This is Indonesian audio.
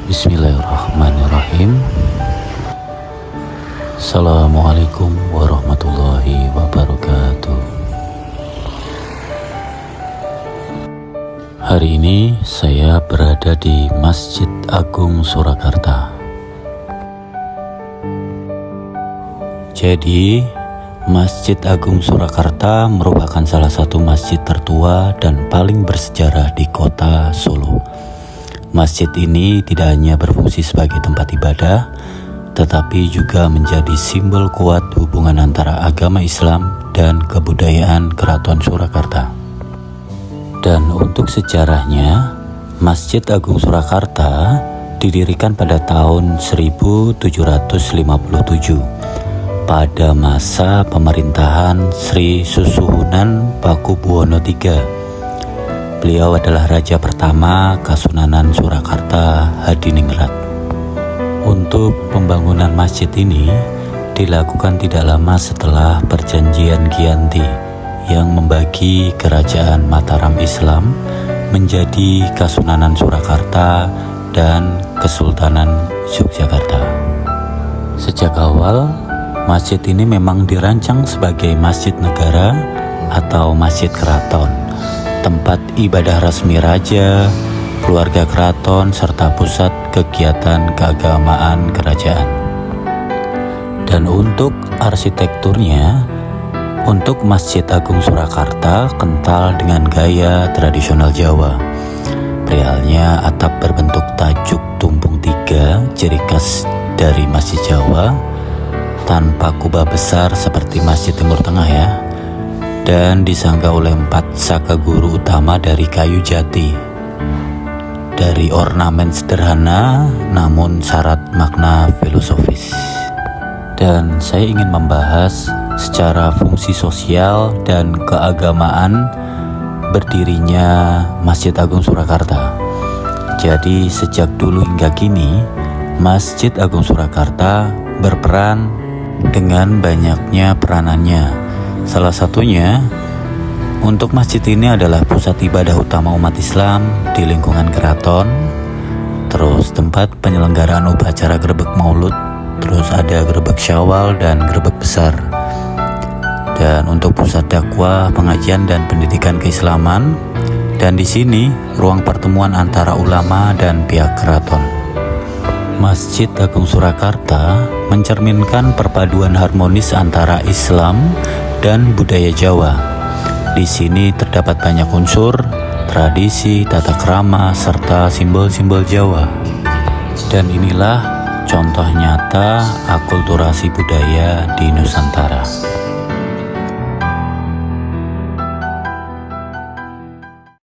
Bismillahirrahmanirrahim. Assalamualaikum warahmatullahi wabarakatuh. Hari ini saya berada di Masjid Agung Surakarta. Jadi, Masjid Agung Surakarta merupakan salah satu masjid tertua dan paling bersejarah di kota Solo. Masjid ini tidak hanya berfungsi sebagai tempat ibadah, tetapi juga menjadi simbol kuat hubungan antara agama Islam dan kebudayaan Keraton Surakarta. Dan untuk sejarahnya, Masjid Agung Surakarta didirikan pada tahun 1757 pada masa pemerintahan Sri Susuhunan Pakubuwono III. Beliau adalah raja pertama Kasunanan Surakarta Hadiningrat. Untuk pembangunan masjid ini dilakukan tidak lama setelah perjanjian Giyanti yang membagi kerajaan Mataram Islam menjadi Kasunanan Surakarta dan Kesultanan Yogyakarta. Sejak awal, masjid ini memang dirancang sebagai masjid negara atau masjid keraton, tempat ibadah resmi raja, keluarga keraton, serta pusat kegiatan keagamaan kerajaan. Dan untuk arsitekturnya, untuk Masjid Agung Surakarta kental dengan gaya tradisional Jawa. Perialnya atap berbentuk tajuk tumpung tiga, ciri khas dari Masjid Jawa, tanpa kubah besar seperti Masjid Timur Tengah ya. Dan disangga oleh 4 saka guru utama dari kayu jati. Dari ornamen sederhana namun syarat makna filosofis. Dan saya ingin membahas secara fungsi sosial dan keagamaan berdirinya Masjid Agung Surakarta. Jadi sejak dulu hingga kini, Masjid Agung Surakarta berperan dengan banyaknya peranannya. Salah satunya, untuk masjid ini adalah pusat ibadah utama umat Islam di lingkungan keraton, terus tempat penyelenggaraan upacara grebek maulud, terus ada grebek syawal dan grebek besar. Dan untuk pusat dakwah, pengajian dan pendidikan keislaman, dan di sini ruang pertemuan antara ulama dan pihak keraton. Masjid Agung Surakarta mencerminkan perpaduan harmonis antara Islam dan budaya Jawa. Di sini terdapat banyak unsur, tradisi, tata krama, serta simbol-simbol Jawa. Dan inilah contoh nyata akulturasi budaya di Nusantara.